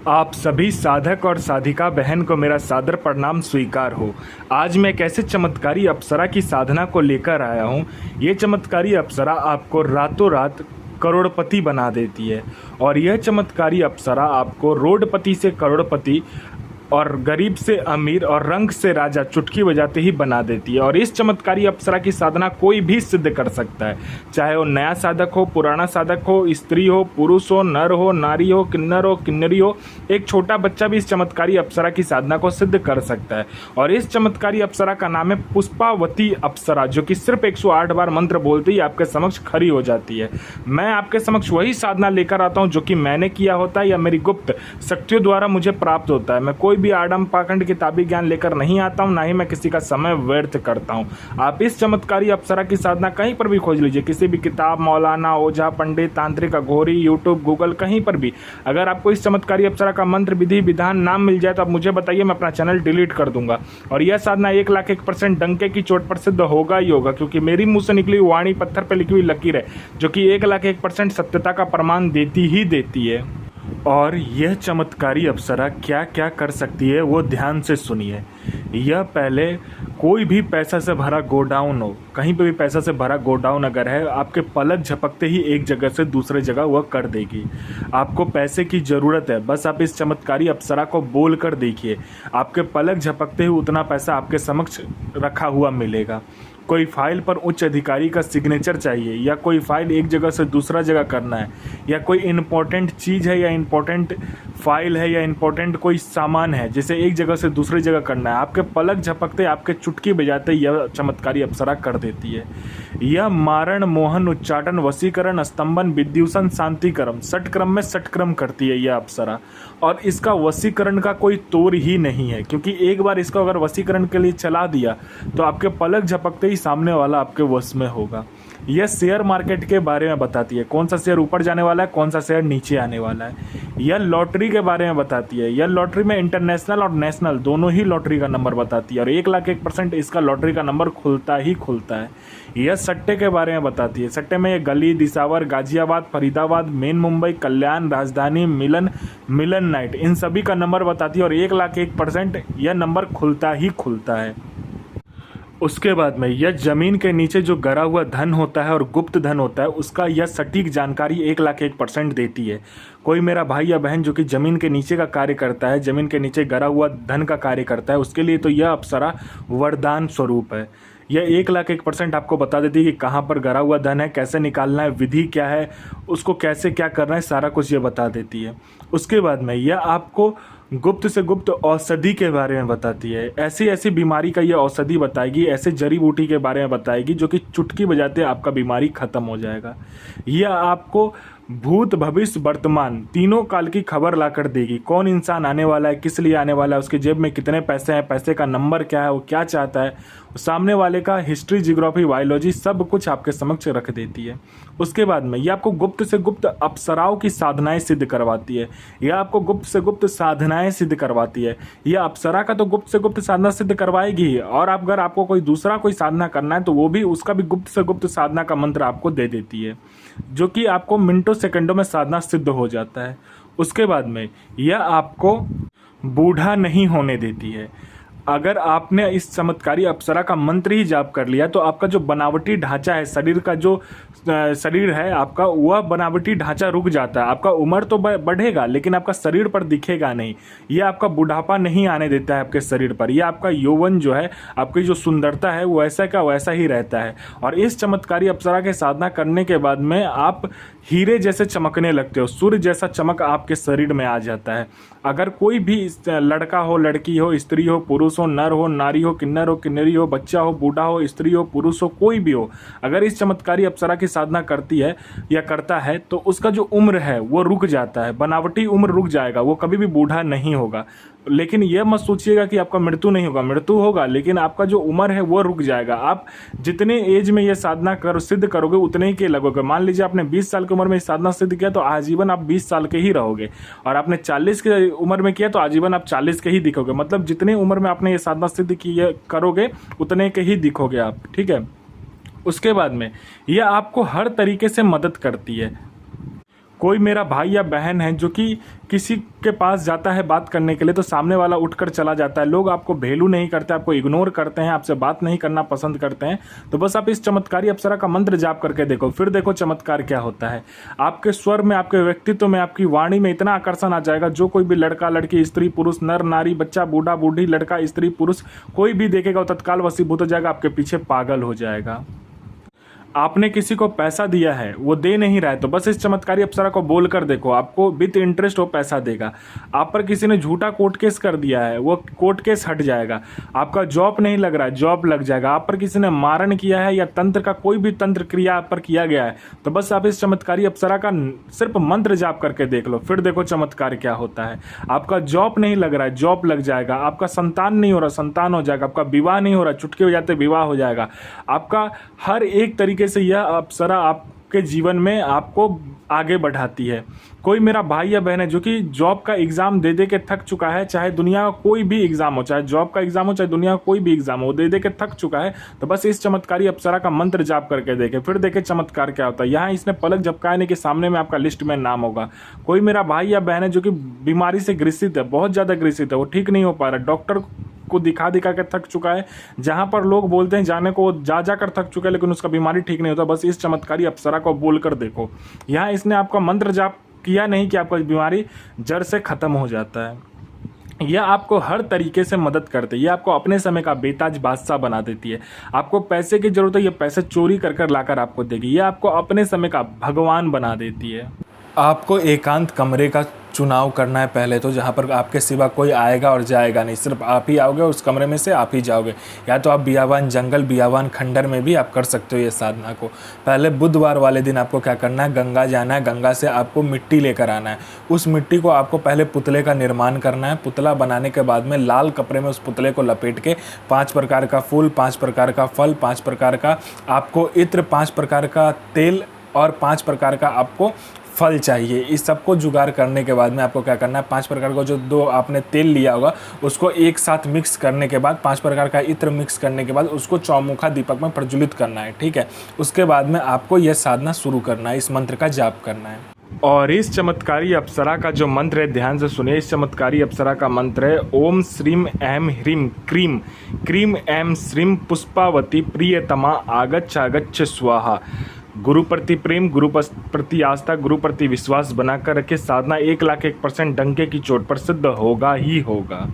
आप सभी साधक और साधिका बहन को मेरा सादर प्रणाम स्वीकार हो। आज मैं एक ऐसे चमत्कारी अप्सरा की साधना को लेकर आया हूँ। ये चमत्कारी अप्सरा आपको रातों रात करोड़पति बना देती है और यह चमत्कारी अप्सरा आपको रोडपति से करोड़पति और गरीब से अमीर और रंक से राजा चुटकी बजाते ही बना देती है। और इस चमत्कारी अप्सरा की साधना कोई भी सिद्ध कर सकता है, चाहे वो नया साधक हो, पुराना साधक हो, स्त्री हो, पुरुष हो, नर हो, नारी हो, किन्नर हो, किन्नरी हो। एक छोटा बच्चा भी इस चमत्कारी अप्सरा की साधना को सिद्ध कर सकता है। और इस चमत्कारी अप्सरा का नाम है पुष्पावती अप्सरा, जो कि सिर्फ 108 बार मंत्र बोलते ही आपके समक्ष खड़ी हो जाती है। मैं आपके समक्ष वही साधना लेकर आता हूँ जो कि मैंने किया होता है या मेरी गुप्त शक्तियों द्वारा मुझे प्राप्त होता है। मैं कोई भी आडम पाखंड किताबी ज्ञान लेकर नहीं आता हूं, ना ही मैं किसी का समय व्यर्थ करता हूं। आप इस चमत्कारी अप्सरा की साधना कहीं पर भी खोज लीजिए, किसी भी किताब, मौलाना, ओझा, पंडित, तांत्रिक, अघोरी, यूट्यूब, गूगल, कहीं पर भी। अगर आपको इस चमत्कारी अप्सरा का मंत्र, विधि, विधान, नाम मिल जाए तो आप मुझे बताइए, मैं अपना चैनल डिलीट कर दूंगा। और यह साधना 1,01% डंके की चोट पर सिद्ध होगा ही होगा, क्योंकि मेरी मुंह से निकली वाणी पत्थर पर लिखी हुई लकीर है, जो कि 1,01% सत्यता का प्रमाण देती ही देती है। और यह चमत्कारी अप्सरा क्या क्या कर सकती है वो ध्यान से सुनिए। यह पहले कोई भी पैसा से भरा गोडाउन हो, कहीं पे भी पैसा से भरा गोडाउन अगर है, आपके पलक झपकते ही एक जगह से दूसरे जगह वह कर देगी। आपको पैसे की ज़रूरत है, बस आप इस चमत्कारी अप्सरा को बोल कर देखिए, आपके पलक झपकते ही उतना पैसा आपके समक्ष रखा हुआ मिलेगा। कोई फाइल पर उच्च अधिकारी का सिग्नेचर चाहिए, या कोई फाइल एक जगह से दूसरा जगह करना है, या कोई इम्पोर्टेंट चीज़ है, या इम्पोर्टेंट फाइल है, या इम्पोर्टेंट कोई सामान है जिसे एक जगह से दूसरी जगह करना है, आपके पलक झपकते, आपके चुटकी बजाते यह चमत्कारी अप्सरा कर देती है। यह मारण, मोहन, उच्चाटन, वशीकरण, स्तंभन, विद्युषण, शांतिक्रम, षटक्रम में षटक्रम करती है यह अप्सरा। और इसका वशीकरण का कोई तोड़ ही नहीं है, क्योंकि एक बार इसको अगर वशीकरण के लिए चला दिया तो आपके पलक झपकते ही सामने वाला आपके वश में होगा। यह शेयर मार्केट के बारे में बताती है, कौन सा शेयर ऊपर जाने वाला है, कौन सा शेयर नीचे आने वाला है। यह लॉटरी के बारे में बताती है, यह लॉटरी में इंटरनेशनल और नेशनल दोनों ही लॉटरी का नंबर बताती है, और 1,01% इसका लॉटरी का नंबर खुलता ही खुलता है। यह सट्टे के बारे में बताती है, सट्टे में यह गली, दिसावर, गाजियाबाद, फरीदाबाद, मेन मुंबई, कल्याण, राजधानी, मिलन, मिलन नाइट, इन सभी का नंबर बताती है, और 1,01% यह नंबर खुलता ही खुलता है। उसके बाद में यह जमीन के नीचे जो गरा हुआ धन होता है और गुप्त धन होता है, उसका यह सटीक जानकारी 1,01% देती है। कोई मेरा भाई या बहन जो कि जमीन के नीचे का कार्य करता है, जमीन के नीचे गरा हुआ धन का कार्य करता है, उसके लिए तो यह अप्सरा वरदान स्वरूप है। यह 1,01% आपको बता देती है कि कहाँ पर गरा हुआ धन है, कैसे निकालना है, विधि क्या है, उसको कैसे क्या करना है, सारा कुछ ये बता देती है। उसके बाद में यह आपको गुप्त से गुप्त औषधि के बारे में बताती है, ऐसी ऐसी बीमारी का ये औषधि बताएगी, ऐसे जड़ी बूटी के बारे में बताएगी जो कि चुटकी बजाते आपका बीमारी खत्म हो जाएगा। यह आपको भूत, भविष्य, वर्तमान तीनों काल की खबर लाकर देगी। कौन इंसान आने वाला है, किस लिए आने वाला है, उसके जेब में कितने पैसे हैं, पैसे का नंबर क्या है, वो क्या चाहता है, सामने वाले का हिस्ट्री, जियोग्राफी, बायोलॉजी सब कुछ आपके समक्ष रख देती है। उसके बाद में ये आपको गुप्त से गुप्त अप्सराओं की साधनाएं सिद्ध करवाती है, यह आपको गुप्त से गुप्त साधनाएं सिद्ध करवाती है। यह अप्सरा का तो गुप्त से गुप्त साधना सिद्ध करवाएगी ही, और अगर आपको कोई दूसरा कोई साधना करना है तो वो भी, उसका भी गुप्त से गुप्त साधना का मंत्र आपको दे देती है, जो कि आपको मिनटों सेकंडों में साधना सिद्ध हो जाता है। उसके बाद में यह आपको बूढ़ा नहीं होने देती है। अगर आपने इस चमत्कारी अप्सरा का मंत्र ही जाप कर लिया तो आपका जो बनावटी ढांचा है, शरीर का जो शरीर है आपका, वह बनावटी ढांचा रुक जाता है। आपका उम्र तो बढ़ेगा लेकिन आपका शरीर पर दिखेगा नहीं। यह आपका बुढ़ापा नहीं आने देता है आपके शरीर पर। यह आपका यौवन जो है, आपकी जो सुंदरता है, वो ऐसा का वैसा ही रहता है। और इस चमत्कारी अप्सरा के साधना करने के बाद में आप हीरे जैसे चमकने लगते हो, सूर्य जैसा चमक आपके शरीर में आ जाता है। अगर कोई भी लड़का हो, लड़की हो, स्त्री हो, पुरुष हो, नर हो, नारी हो, किन्नर हो, किन्नरी हो, बच्चा हो, बूढ़ा हो, स्त्री हो, पुरुष हो, कोई भी हो, अगर इस चमत्कारी अप्सरा की साधना करती है या करता है तो उसका जो उम्र है वो रुक जाता है, बनावटी उम्र रुक जाएगा, वो कभी भी बूढ़ा नहीं होगा। लेकिन यह मत सोचिएगा कि आपका मृत्यु नहीं होगा, मृत्यु होगा लेकिन आपका जो उम्र है वो रुक जाएगा। आप जितने एज में ये साधना सिद्ध करोगे उतने ही के लगोगे। मान लीजिए आपने 20 साल की उम्र में साधना सिद्ध किया तो आजीवन आप 20 साल के ही रहोगे, और आपने 40 की उम्र में किया तो आजीवन आप 40 के ही दिखोगे। मतलब जितने उम्र में आपने ये साधना सिद्ध की करोगे उतने के ही दिखोगे आप, ठीक है। उसके बाद में यह आपको हर तरीके से मदद करती है। कोई मेरा भाई या बहन है जो कि किसी के पास जाता है बात करने के लिए तो सामने वाला उठकर चला जाता है, लोग आपको वैल्यू नहीं करते, आपको इग्नोर करते हैं, आपसे बात नहीं करना पसंद करते हैं, तो बस आप इस चमत्कारी अप्सरा का मंत्र जाप करके देखो, फिर देखो चमत्कार क्या होता है। आपके स्वर में, आपके व्यक्तित्व में, आपकी वाणी में इतना आकर्षण आ जाएगा, जो कोई भी लड़का लड़की, स्त्री पुरुष, नर नारी, बच्चा बूढ़ा बूढ़ी, लड़का स्त्री पुरुष, कोई भी देखेगा वो तत्काल वशीभूत हो जाएगा, आपके पीछे पागल हो जाएगा। आपने किसी को पैसा दिया है, वो दे नहीं रहा है, तो बस इस चमत्कारी अप्सरा को बोल कर देखो, आपको विद इंटरेस्ट वो पैसा देगा। आप पर किसी ने झूठा कोर्ट केस कर दिया है, वो कोर्ट केस हट जाएगा। आपका जॉब नहीं लग रहा है, जॉब लग जाएगा। आप पर किसी ने मारण किया है या तंत्र का कोई भी तंत्र क्रिया आप पर किया गया है, तो बस आप इस चमत्कारी अप्सरा का सिर्फ मंत्र जाप करके देख लो, फिर देखो चमत्कार क्या होता है। आपका जॉब नहीं लग रहा है, जॉब लग जाएगा। आपका संतान नहीं हो रहा, संतान हो जाएगा। आपका विवाह नहीं हो रहा, चुटकी हो जाते विवाह हो जाएगा। आपका हर एक तरीके से यह अप्सरा आपके जीवन में आपको आगे बढ़ाती है। कोई मेरा भाई या बहन है जो कि जॉब का एग्जाम दे दे के थक चुका है, चाहे दुनिया का कोई भी एग्जाम हो, चाहे जॉब का एग्जाम हो, चाहे दुनिया का कोई भी एग्जाम हो, दे दे के थक चुका है, तो बस इस चमत्कारी अप्सरा का मंत्र जाप करके देखे, फिर देखे चमत्कार क्या होता है। यहाँ इसने पलक झपकाया नहीं कि सामने में आपका लिस्ट में नाम होगा। कोई मेरा भाई या बहन है जो कि बीमारी से ग्रसित है, बहुत ज़्यादा ग्रसित है, वो ठीक नहीं हो पा रहा, डॉक्टर को दिखा के थक चुका है, जहां पर लोग बोलते हैं जाने को, जा कर थक चुका है, लेकिन उसका बीमारी ठीक नहीं होता। बस इस चमत्कारी अप्सरा को बोलकर देखो। यहाँ इसने आपका मंत्र जाप किया नहीं कि आपका बीमारी जड़ से खत्म हो जाता है। यह आपको हर तरीके से मदद करती है, यह आपको अपने समय का बेताज बादशाह बना देती है। आपको पैसे की जरूरत है, यह पैसे चोरी कर लाकर आपको देगी। यह आपको अपने समय का भगवान बना देती है। आपको एकांत कमरे का चुनाव करना है पहले तो, जहाँ पर आपके सिवा कोई आएगा और जाएगा नहीं, सिर्फ आप ही आओगे, उस कमरे में से आप ही जाओगे। या तो आप बियावान जंगल, बियावान खंडर में भी आप कर सकते हो ये साधना को। पहले बुधवार वाले दिन आपको क्या करना है, गंगा जाना है, गंगा से आपको मिट्टी लेकर आना है। उस मिट्टी को आपको पहले पुतले का निर्माण करना है। पुतला बनाने के बाद में लाल कपड़े में उस पुतले को लपेट के 5 प्रकार का फूल, 5 प्रकार का फल, 5 प्रकार का आपको इत्र, 5 प्रकार का तेल और 5 प्रकार का आपको फल चाहिए। इस सबको जुगाड़ करने के बाद में आपको क्या करना है, 5 प्रकार का जो 2 आपने तेल लिया होगा उसको एक साथ मिक्स करने के बाद, 5 प्रकार का इत्र मिक्स करने के बाद उसको चौमुखा दीपक में प्रज्वलित करना है, ठीक है। उसके बाद में आपको यह साधना शुरू करना है, इस मंत्र का जाप करना है। और इस चमत्कारी अप्सरा का जो मंत्र है, ध्यान से सुनिए। इस चमत्कारी अप्सरा का मंत्र है ओम श्रीम ऐं ह्रीं क्रीं क्रीं ऐं श्रीं पुष्पावती प्रियतमा आगच्छ स्वाहा। गुरु प्रति प्रेम, गुरु प्रति आस्था, गुरु प्रति विश्वास बनाकर रखे। साधना 1,01,000% डंके की चोट पर सिद्ध होगा ही होगा।